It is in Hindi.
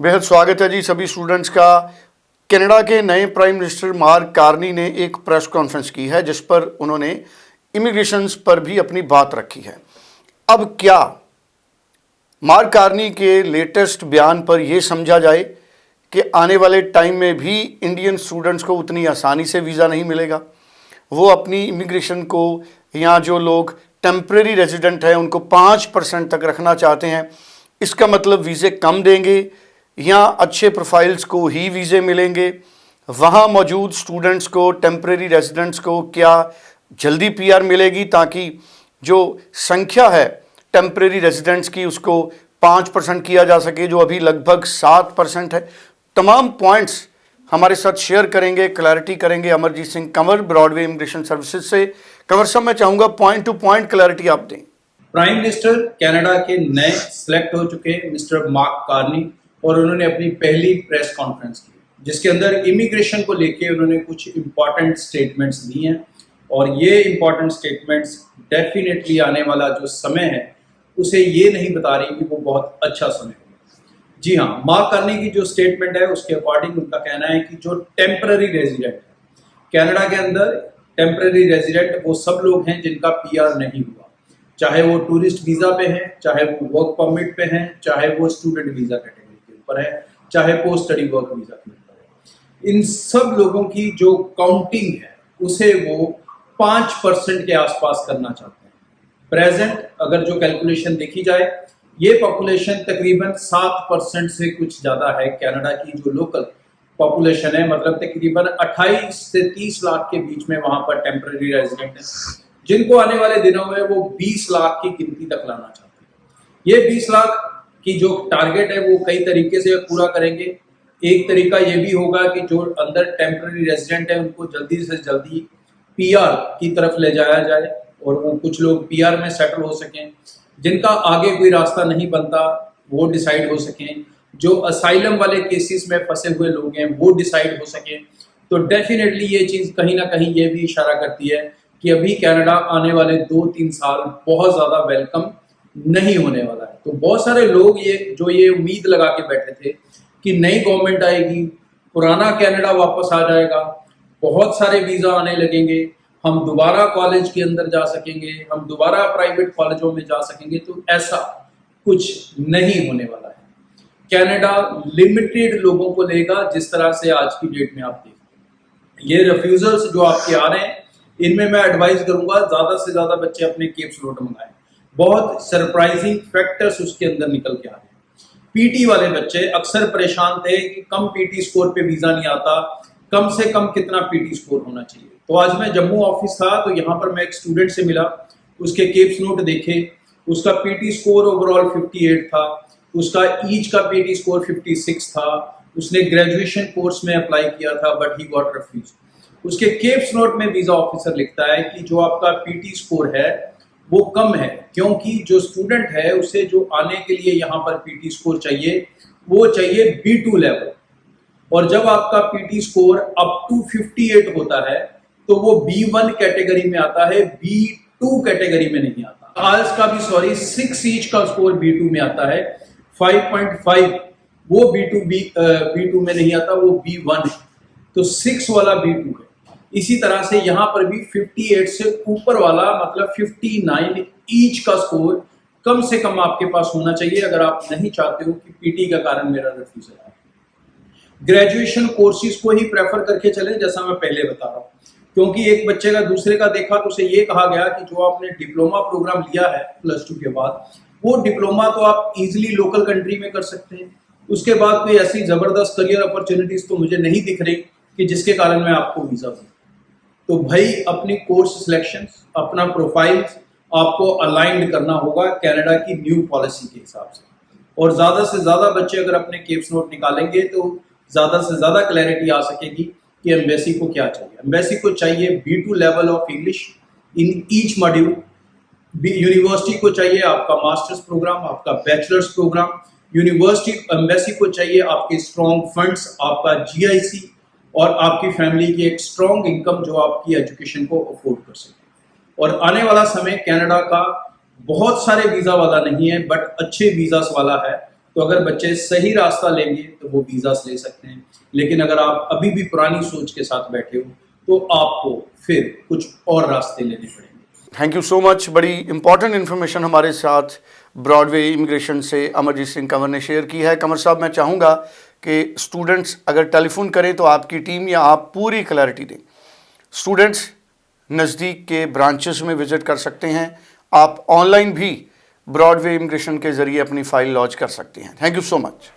बेहद स्वागत है जी सभी स्टूडेंट्स का। कनाडा के नए प्राइम मिनिस्टर मार्क कार्नी ने एक प्रेस कॉन्फ्रेंस की है जिस पर उन्होंने इमिग्रेशंस पर भी अपनी बात रखी है। अब क्या मार्क कार्नी के लेटेस्ट बयान पर यह समझा जाए कि आने वाले टाइम में भी इंडियन स्टूडेंट्स को उतनी आसानी से वीज़ा नहीं मिलेगा? वो अपनी इमिग्रेशन को, यहाँ जो लोग टेम्परेरी रेजिडेंट हैं उनको 5% तक रखना चाहते हैं। इसका मतलब वीज़े कम देंगे, यहाँ अच्छे प्रोफाइल्स को ही वीज़े मिलेंगे, वहाँ मौजूद स्टूडेंट्स को, टेम्परेरी रेजिडेंट्स को क्या जल्दी पीआर मिलेगी ताकि जो संख्या है टेम्परेरी रेजिडेंट्स की उसको 5% किया जा सके, जो अभी लगभग 7% है। तमाम पॉइंट्स हमारे साथ शेयर करेंगे, क्लैरिटी करेंगे Amarjeet Singh Kanwar, Broadway immigration services से। कंवर साहब, मैं चाहूँगा पॉइंट टू पॉइंट क्लैरिटी आप दें। प्राइम मिनिस्टर कनाडा के नए सिलेक्ट हो चुके मिस्टर मार्क कार्नी, और उन्होंने अपनी पहली प्रेस कॉन्फ्रेंस की जिसके अंदर इमिग्रेशन को लेके उन्होंने कुछ इम्पॉर्टेंट स्टेटमेंट्स दी हैं। और ये इम्पॉर्टेंट स्टेटमेंट्स डेफिनेटली आने वाला जो समय है उसे ये नहीं बता रही कि वो बहुत अच्छा समय होगा। जी हाँ, मार्क कार्नी की जो स्टेटमेंट है उसके अकॉर्डिंग उनका कहना है कि जो टेम्पररी रेजिडेंट है कनाडा के अंदर, टेम्पररी रेजिडेंट वो सब लोग हैं जिनका पीआर नहीं हुआ, चाहे वो टूरिस्ट वीज़ा पे हैं, चाहे वो वर्क परमिट पे हैं, चाहे वो स्टूडेंट वीज़ा कैटेगरी के ऊपर है, चाहे पोस्ट स्टडी वर्क वीज़ा के ऊपर है। इन सब लोगों की जो काउंटिंग है उसे वो 5% के आसपास करना चाहते हैं। प्रेजेंट अगर जो कैलकुलेशन देखी जाए, ये पॉपुलेशन तकरीबन 7% से कुछ ज़्यादा है। कनाडा की जो लोकल पॉपुलेशन है, मतलब तकरीबन 28 से 30 लाख के बीच में वहाँ पर टेम्पररी रेजिडेंट है, जिनको आने वाले दिनों में वो 20 लाख की गिनती तक लाना चाहते हैं। ये 20 लाख की जो टारगेट है वो कई तरीके से पूरा करेंगे। एक तरीका ये भी होगा कि जो अंदर टेम्पररी रेजिडेंट है उनको जल्दी से जल्दी पीआर की तरफ ले जाया जाए और वो कुछ लोग पीआर में सेटल हो सकें, जिनका आगे कोई रास्ता नहीं बनता वो डिसाइड हो सकें, जो असाइलम वाले केसेस में फंसे हुए लोग हैं वो डिसाइड हो सकें। तो डेफिनेटली ये चीज़ कहीं ना कहीं ये भी इशारा करती है कि अभी कनाडा आने वाले 2-3 साल बहुत ज़्यादा वेलकम नहीं होने वाला है। तो बहुत सारे लोग ये उम्मीद लगा के बैठे थे कि नई गवर्नमेंट आएगी, पुराना कनाडा वापस आ जाएगा, बहुत सारे वीज़ा आने लगेंगे, हम दोबारा कॉलेज के अंदर जा सकेंगे, हम दोबारा प्राइवेट कॉलेजों में जा सकेंगे। तो ऐसा कुछ नहीं होने वाला है। कनाडा लिमिटेड लोगों को लेगा, जिस तरह से आज की डेट में आप देखते हैं। ये रिफ्यूजल्स जो आपके आ रहे हैं, इनमें मैं एडवाइस करूंगा ज़्यादा से ज़्यादा बच्चे अपने केप स्लॉट मंगाएं। बहुत सरप्राइजिंग फैक्टर्स उसके अंदर निकल के आ रहे हैं। पीटी वाले बच्चे अक्सर परेशान थे कि कम पीटी स्कोर पे वीज़ा नहीं आता, कम से कम कितना पीटी स्कोर होना चाहिए। तो आज मैं जम्मू ऑफिस था तो यहाँ पर मैं एक स्टूडेंट से मिला, उसके केप्स नोट देखे, उसका पीटी स्कोर ओवरऑल 58 था, उसका ईच का पीटी स्कोर 56 था, उसने ग्रेजुएशन कोर्स में अप्लाई किया था बट ही गॉट रिफ्यूज। उसके केप्स नोट में वीज़ा ऑफिसर लिखता है कि जो आपका पीटी स्कोर है वो कम है, क्योंकि जो स्टूडेंट है उसे जो आने के लिए यहाँ पर पीटी स्कोर चाहिए वो चाहिए B2 लेवल, और जब आपका पीटी स्कोर अप टू 58 होता है तो वो B1 कैटेगरी में आता है, B2 कैटेगरी में नहीं आता। आल्स का भी 6 ईच का स्कोर B2 में आता है, 5.5 वो B2 में नहीं आता, वो B1 है। तो 6 वाला B2 है। इसी तरह से यहाँ पर भी 58 से ऊपर वाला मतलब 59 ईच का स्कोर कम से कम आपके पास होना चाहिए अगर आप नहीं चाहते हो कि पीटी का कारण मेरा रिफ्यूजल आए। ग्रेजुएशन कोर्सेज को ही प्रेफर करके चले, जैसा मैं पहले बता रहा हूँ, क्योंकि एक बच्चे का दूसरे का देखा तो उसे ये कहा गया कि जो आपने डिप्लोमा प्रोग्राम लिया है +2 के बाद, वो डिप्लोमा तो आप इजीली लोकल कंट्री में कर सकते हैं। उसके बाद कोई ऐसी जबरदस्त करियर अपॉर्चुनिटीज तो मुझे नहीं दिख रही कि जिसके कारण मैं आपको वीजा दूं। तो भाई अपनी कोर्स सिलेक्शंस, अपना प्रोफाइल्स आपको अलाइंड करना होगा कनाडा की न्यू पॉलिसी के हिसाब से। और ज़्यादा से ज़्यादा बच्चे अगर अपने केप्स नोट निकालेंगे तो ज़्यादा से ज़्यादा क्लैरिटी आ सकेगी कि एम्बेसी को क्या चाहिए। एम्बेसी को चाहिए B2 level of English in each module. University को चाहिए आपका मास्टर्स प्रोग्राम, आपका बैचलर्स प्रोग्राम। यूनिवर्सिटी एम्बेसी को चाहिए आपके स्ट्रॉन्ग फंड्स, आपका GIC और आपकी फैमिली की एक स्ट्रॉन्ग इनकम जो आपकी एजुकेशन को अफोर्ड कर सके। और आने वाला समय कनाडा का बहुत सारे वीज़ा वाला नहीं है बट अच्छे वीज़ास वाला है। तो अगर बच्चे सही रास्ता लेंगे तो वो वीज़ास ले सकते हैं, लेकिन अगर आप अभी भी पुरानी सोच के साथ बैठे हो तो आपको फिर कुछ और रास्ते लेने पड़ेंगे। Thank you so much. बड़ी इंपॉर्टेंट इन्फॉर्मेशन हमारे साथ ब्रॉडवे इमिग्रेशन से अमरजीत सिंह कंवर ने शेयर की है। कंवर साहब, मैं चाहूँगा कि स्टूडेंट्स अगर टेलीफोन करें तो आपकी टीम या आप पूरी क्लैरिटी दें। स्टूडेंट्स नज़दीक के ब्रांचेस में विज़िट कर सकते हैं, आप ऑनलाइन भी ब्रॉडवे इमिग्रेशन के ज़रिए अपनी फ़ाइल लॉन्च कर सकते हैं। Thank you so much.